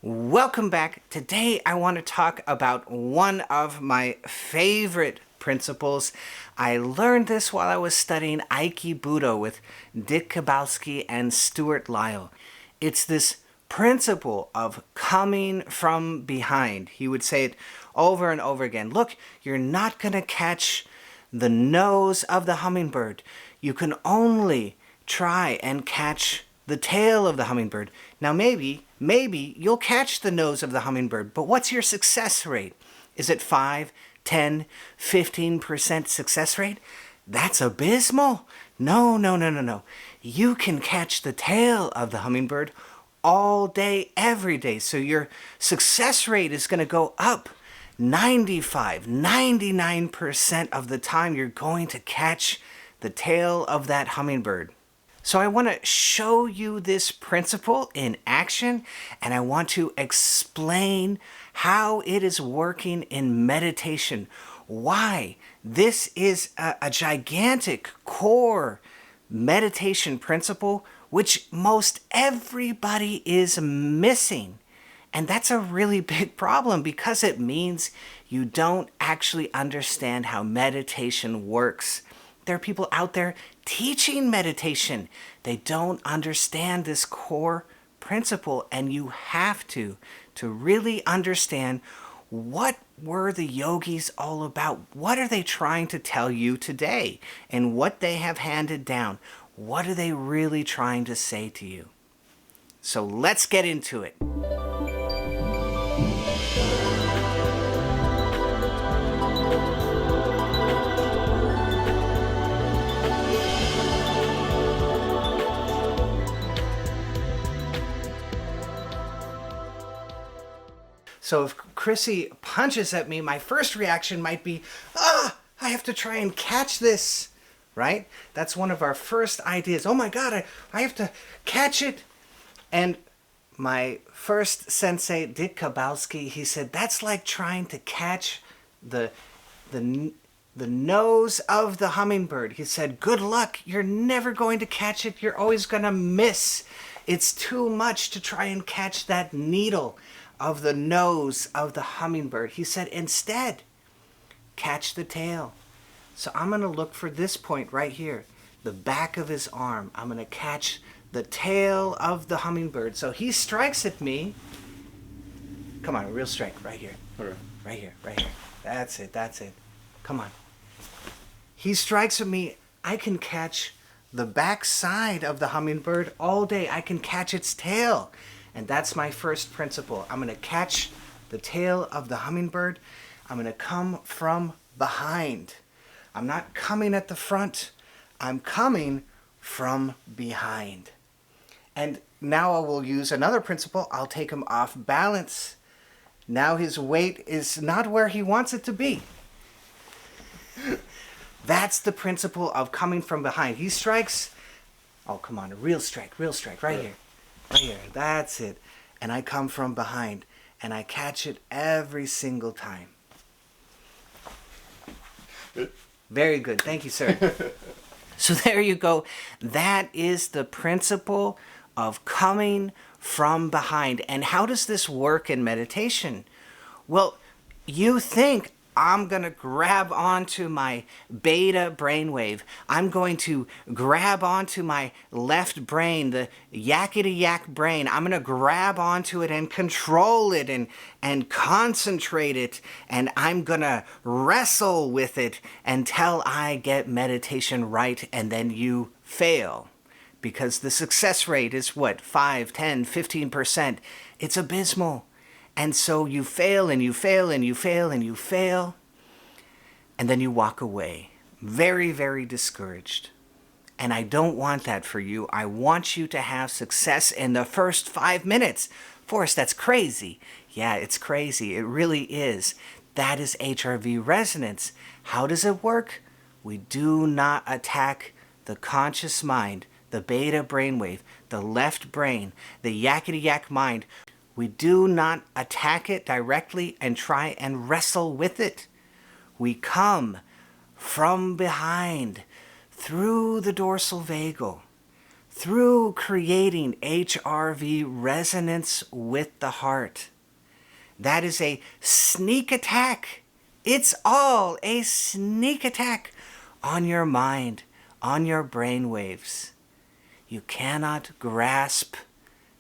Welcome back. Today I want to talk about one of my favorite principles. I learned this while I was studying Aikido with Dick Kowalski and Stuart Lyle. It's this principle of coming from behind. He would say it over and over again. Look, you're not going to catch the nose of the hummingbird. You can only try and catch the tail of the hummingbird. Now maybe you'll catch the nose of the hummingbird, but what's your success rate? Is it 5, 10, 15% success rate? That's abysmal. No. You can catch the tail of the hummingbird all day, every day. So your success rate is going to go up. 95, 99% of the time you're going to catch the tail of that hummingbird. So I want to show you this principle in action, and I want to explain how it is working in meditation. Why this is a gigantic core meditation principle which most everybody is missing. And that's a really big problem because it means you don't actually understand how meditation works. There are people out there teaching meditation. They don't understand this core principle, and you have to really understand what were the yogis all about. What are they trying to tell you today? And what they have handed down. What are they really trying to say to you? So let's get into it. So if Chrissy punches at me, my first reaction might be, I have to try and catch this, right? That's one of our first ideas. Oh my God, I have to catch it. And my first sensei, Dick Kowalski, he said, that's like trying to catch the nose of the hummingbird. He said, good luck, you're never going to catch it. You're always going to miss. It's too much to try and catch that needle of the nose of the hummingbird. He said, instead, catch the tail. So I'm going to look for this point right here, the back of his arm. I'm going to catch the tail of the hummingbird. So he strikes at me. Come on, a real strike right here. Okay. Right here. That's it. Come on. He strikes at me. I can catch the back side of the hummingbird all day. I can catch its tail. And that's my first principle. I'm going to catch the tail of the hummingbird. I'm going to come from behind. I'm not coming at the front. I'm coming from behind. And now I will use another principle. I'll take him off balance. Now his weight is not where he wants it to be. That's the principle of coming from behind. He strikes. Oh, come on. A real strike right here. Right here, that's it. And I come from behind, and I catch it every single time. Very good. Thank you, sir. So there you go. That is the principle of coming from behind. And how does this work in meditation? Well, you think, I'm going to grab onto my beta brainwave. I'm going to grab onto my left brain, the yakety-yak brain. I'm going to grab onto it and control it and concentrate it. And I'm going to wrestle with it until I get meditation right, and then you fail. Because the success rate is what? 5, 10, 15%. It's abysmal. And so you fail and you fail and you fail and you fail. And then you walk away. Very, very discouraged. And I don't want that for you. I want you to have success in the first 5 minutes. Forrest, that's crazy. Yeah, it's crazy. It really is. That is HRV resonance. How does it work? We do not attack the conscious mind, the beta brainwave, the left brain, the yakety-yak mind. We do not attack it directly and try and wrestle with it. We come from behind, through the dorsal vagal, through creating HRV resonance with the heart. That is a sneak attack. It's all a sneak attack on your mind, on your brain waves. You cannot grasp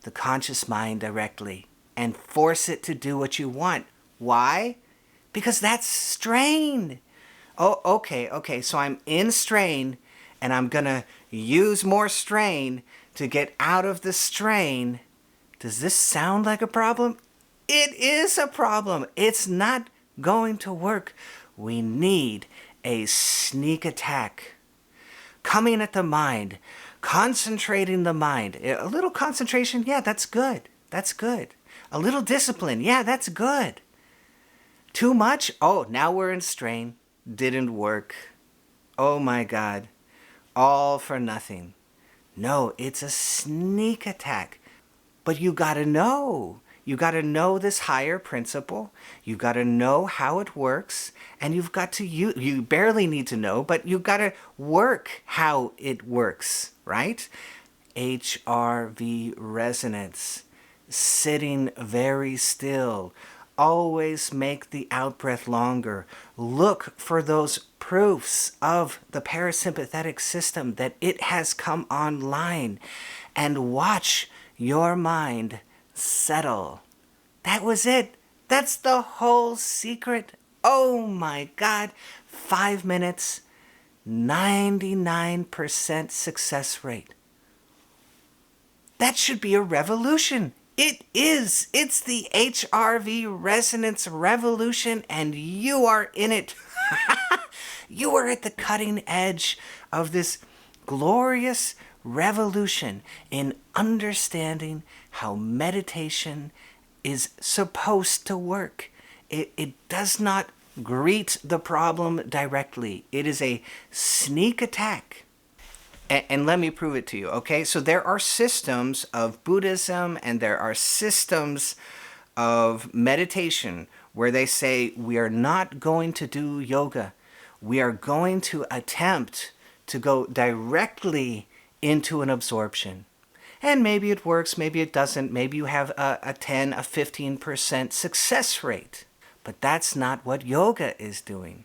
the conscious mind directly and force it to do what you want. Why? Because that's strain. Oh, okay, so I'm in strain and I'm gonna use more strain to get out of the strain. Does this sound like a problem? It is a problem. It's not going to work. We need a sneak attack. Coming at the mind, concentrating the mind. A little concentration, yeah, that's good. That's good. A little discipline, yeah, that's good. Too much? Oh, now we're in strain. Didn't work. Oh my God. All for nothing. No, it's a sneak attack. But you gotta know. You gotta know this higher principle. You gotta know how it works. And you've got to, you barely need to know, but you gotta work how it works, right? HRV resonance. Sitting very still. Always make the out-breath longer. Look for those proofs of the parasympathetic system that it has come online. And watch your mind settle. That was it. That's the whole secret. Oh my God. 5 minutes, 99% success rate. That should be a revolution. It is. It's the HRV resonance revolution, and you are in it. You are at the cutting edge of this glorious revolution in understanding how meditation is supposed to work. It does not greet the problem directly. It is a sneak attack. And let me prove it to you, okay? So there are systems of Buddhism and there are systems of meditation where they say we are not going to do yoga. We are going to attempt to go directly into an absorption. And maybe it works, maybe it doesn't. Maybe you have a 10, a 15% success rate. But that's not what yoga is doing.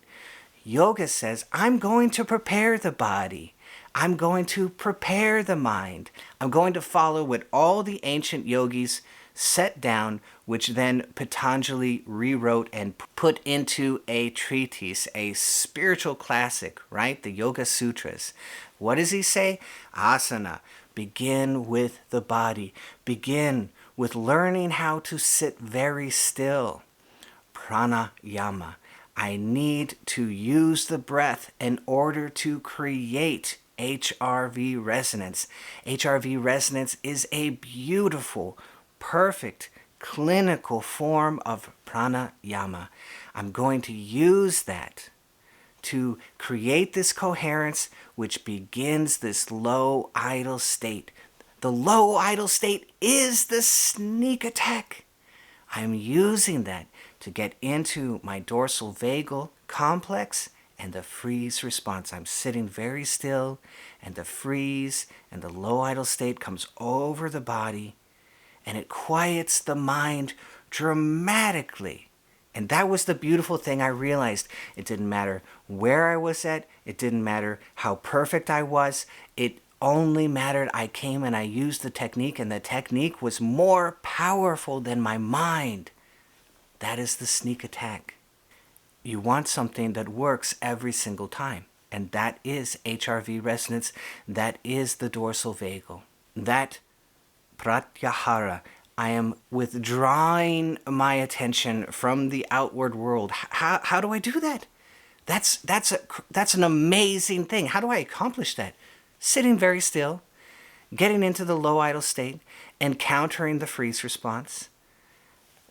Yoga says, I'm going to prepare the body. I'm going to prepare the mind. I'm going to follow what all the ancient yogis set down, which then Patanjali rewrote and put into a treatise, a spiritual classic, right? The Yoga Sutras. What does he say? Asana. Begin with the body. Begin with learning how to sit very still. Pranayama. I need to use the breath in order to create HRV resonance. HRV resonance is a beautiful, perfect, clinical form of pranayama. I'm going to use that to create this coherence which begins this low idle state. The low idle state is the sneak attack. I'm using that to get into my dorsal vagal complex and the freeze response. I'm sitting very still, and the freeze and the low idle state comes over the body, and it quiets the mind dramatically. And that was the beautiful thing I realized. It didn't matter where I was at. It didn't matter how perfect I was. It only mattered I came and I used the technique, and the technique was more powerful than my mind. That is the sneak attack. You want something that works every single time. And that is HRV resonance. That is the dorsal vagal. That pratyahara. I am withdrawing my attention from the outward world. How do I do that? That's an amazing thing. How do I accomplish that? Sitting very still, getting into the low idle state, encountering the freeze response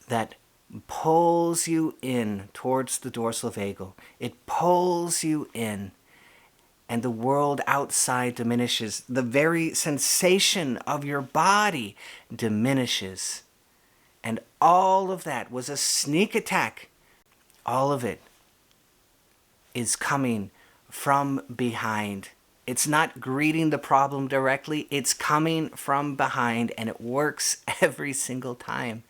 that pulls you in towards the dorsal vagal. It pulls you in, and the world outside diminishes. The very sensation of your body diminishes. And all of that was a sneak attack. All of it is coming from behind. It's not greeting the problem directly. It's coming from behind, and it works every single time.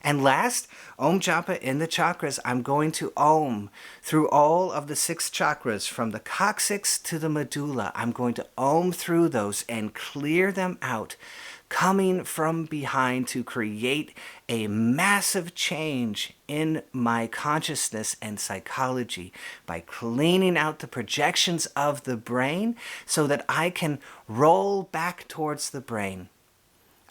And last, Om Japa in the chakras. I'm going to Om through all of the 6 chakras, from the coccyx to the medulla. I'm going to Om through those and clear them out, coming from behind to create a massive change in my consciousness and psychology by cleaning out the projections of the brain so that I can roll back towards the brain.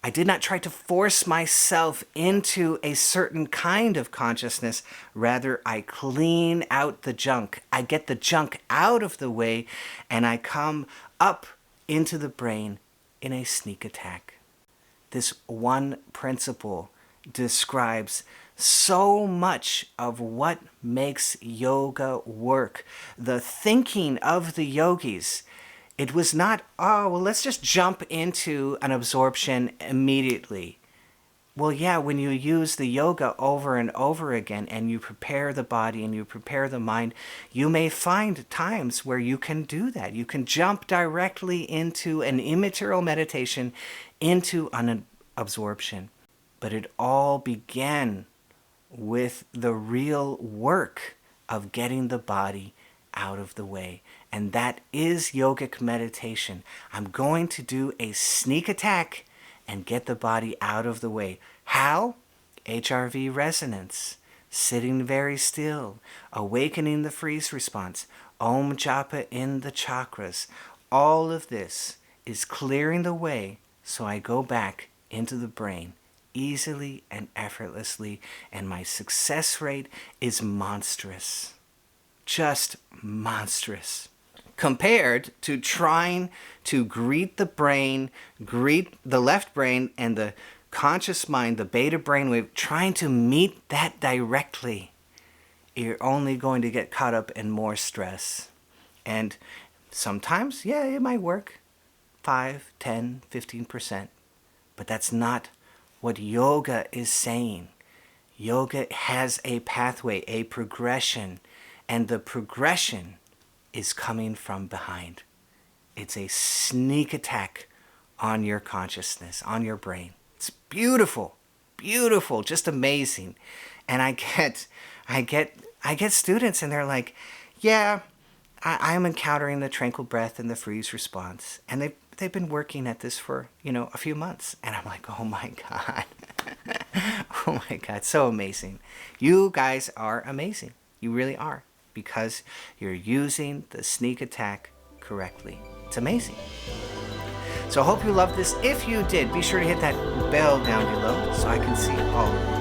I did not try to force myself into a certain kind of consciousness. Rather, I clean out the junk. I get the junk out of the way, and I come up into the brain in a sneak attack. This one principle describes so much of what makes yoga work. The thinking of the yogis, it was not, oh, well, let's just jump into an absorption immediately. Well, yeah, when you use the yoga over and over again and you prepare the body and you prepare the mind, you may find times where you can do that. You can jump directly into an immaterial meditation, into an absorption. But it all began with the real work of getting the body out of the way. And that is yogic meditation. I'm going to do a sneak attack and get the body out of the way. How? HRV resonance, sitting very still, awakening the freeze response, Om Japa in the chakras. All of this is clearing the way so I go back into the brain easily and effortlessly, and my success rate is monstrous. Just monstrous. Compared to trying to greet the brain, greet the left brain and the conscious mind, the beta brainwave, trying to meet that directly, you're only going to get caught up in more stress. And sometimes, yeah, it might work, 5, 10, 15%. But that's not what yoga is saying. Yoga has a pathway, a progression, and the progression is coming from behind. It's a sneak attack on your consciousness, on your brain. It's beautiful, beautiful, just amazing. And I get students, and they're like, yeah, I'm encountering the tranquil breath and the freeze response, and they've been working at this for a few months, and I'm like, oh my god, oh my god, so amazing. You guys are amazing. You really are, because you're using the sneak attack correctly. It's amazing. So I hope you loved this. If you did, be sure to hit that bell down below so I can see all of you.